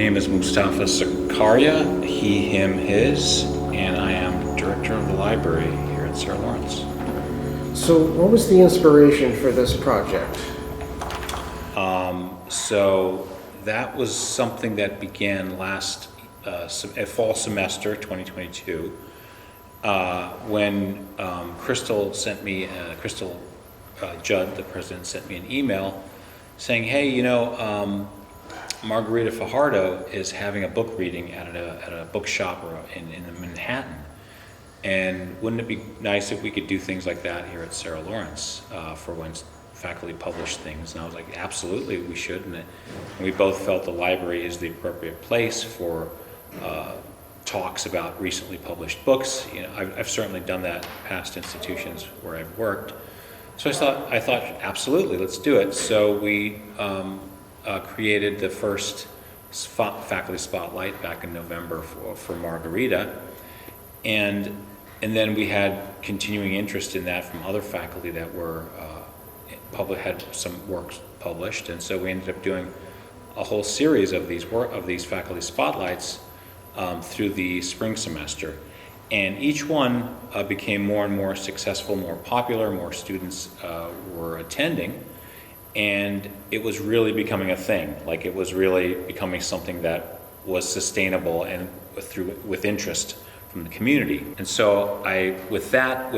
name is Mustafa Sakarya, he, him, his, and I am director of the library here at Sarah Lawrence. So what was the inspiration for this project? So that was something that began last fall semester 2022 when Crystal sent me, Judd, the president, sent me an email saying, hey, Margarita Fajardo is having a book reading at a bookshop in Manhattan. And wouldn't it be nice if we could do things like that here at Sarah Lawrence for when faculty publish things? And I was like, absolutely, we should. And we both felt the library is the appropriate place for talks about recently published books. I've certainly done that in past institutions where I've worked. So I thought, absolutely, let's do it. So we created the first faculty spotlight back in November for Margarita. And then we had continuing interest in that from other faculty that were had some works published, and so we ended up doing a whole series of these faculty spotlights through the spring semester. And each one became more and more successful, more popular, more students were attending, and it was really becoming a thing. Like, it was really becoming something that was sustainable and with interest from the community. And so with that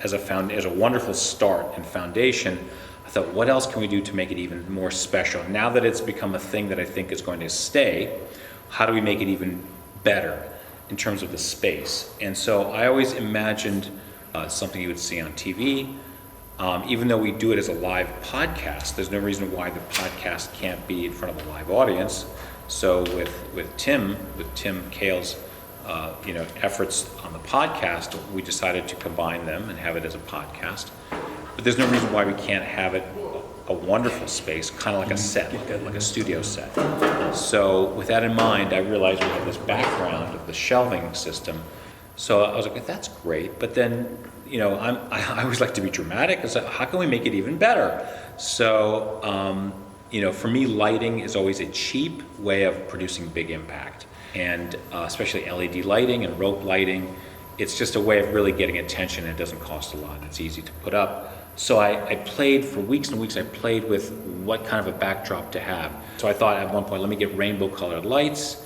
as a wonderful start and foundation, I thought, what else can we do to make it even more special? Now that it's become a thing that I think is going to stay, how do we make it even better in terms of the space? And so I always imagined something you would see on TV. Even though we do it as a live podcast, there's no reason why the podcast can't be in front of a live audience. So with Tim Kale's efforts on the podcast, we decided to combine them and have it as a podcast. But there's no reason why we can't have it a wonderful space, kind of like a set, like a studio set. So with that in mind, I realized we had this background of the shelving system. So I was like, that's great. But then, I always like to be dramatic. I said, how can we make it even better? So, for me, lighting is always a cheap way of producing big impact. And especially LED lighting and rope lighting, it's just a way of really getting attention. It doesn't cost a lot. It's easy to put up. So I played for weeks and weeks. I played with what kind of a backdrop to have. So I thought at one point, let me get rainbow colored lights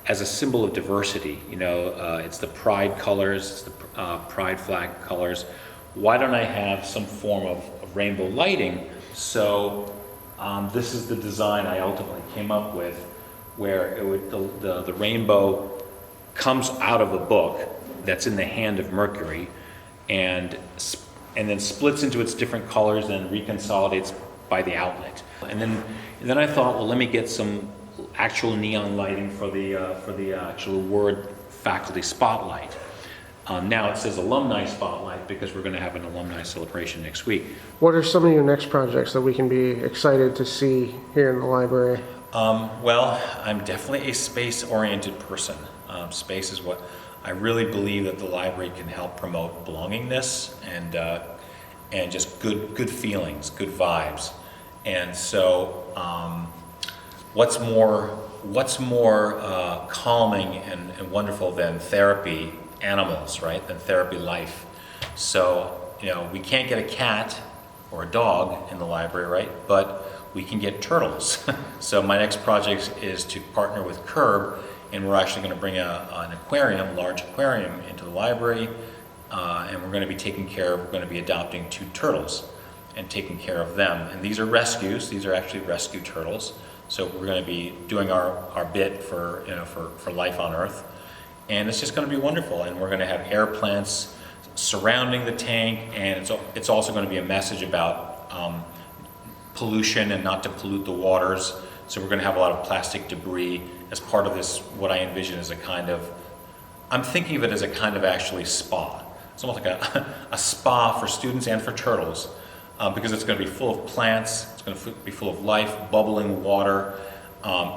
as a symbol of diversity. It's the pride colors, it's the pride flag colors. Why don't I have some form of rainbow lighting? So this is the design I ultimately came up with, where the rainbow comes out of a book that's in the hand of Mercury, and then splits into its different colors and reconsolidates by the outlet. And then I thought, well, let me get some actual neon lighting for the actual word faculty spotlight. Now it says alumni spotlight because we're going to have an alumni celebration next week. What are some of your next projects that we can be excited to see here in the library? Well, I'm definitely a space-oriented person. Space is what I really believe that the library can help promote belongingness and just good feelings, good vibes. And so, what's more calming and wonderful than therapy animals, right? Than therapy life. So, we can't get a cat or a dog in the library, right? But we can get turtles. So my next project is to partner with Curb, and we're actually going to bring an aquarium, large aquarium, into the library, and we're going to be adopting 2 turtles and taking care of them. And these are rescues. These are actually rescue turtles. So we're going to be doing our bit for life on Earth, and it's just going to be wonderful. And we're going to have air plants surrounding the tank, and it's also going to be a message about pollution and not to pollute the waters. So we're going to have a lot of plastic debris as part of this, what I envision as I'm thinking of it as a kind of actually spa. It's almost like a spa for students and for turtles, because it's going to be full of plants, it's going to be full of life, bubbling water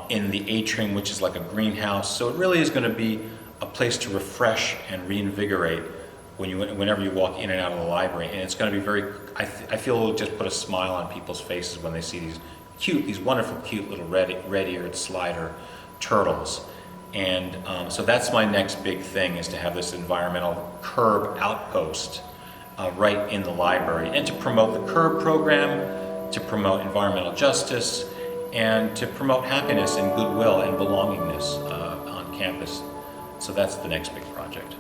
in the atrium, which is like a greenhouse. So it really is going to be a place to refresh and reinvigorate whenever you walk in and out of the library. And it's going to be I feel it'll just put a smile on people's faces when they see these wonderful, cute little red-eared slider turtles. And so that's my next big thing, is to have this environmental curb outpost right in the library, and to promote the curb program, to promote environmental justice, and to promote happiness and goodwill and belongingness on campus. So that's the next big project.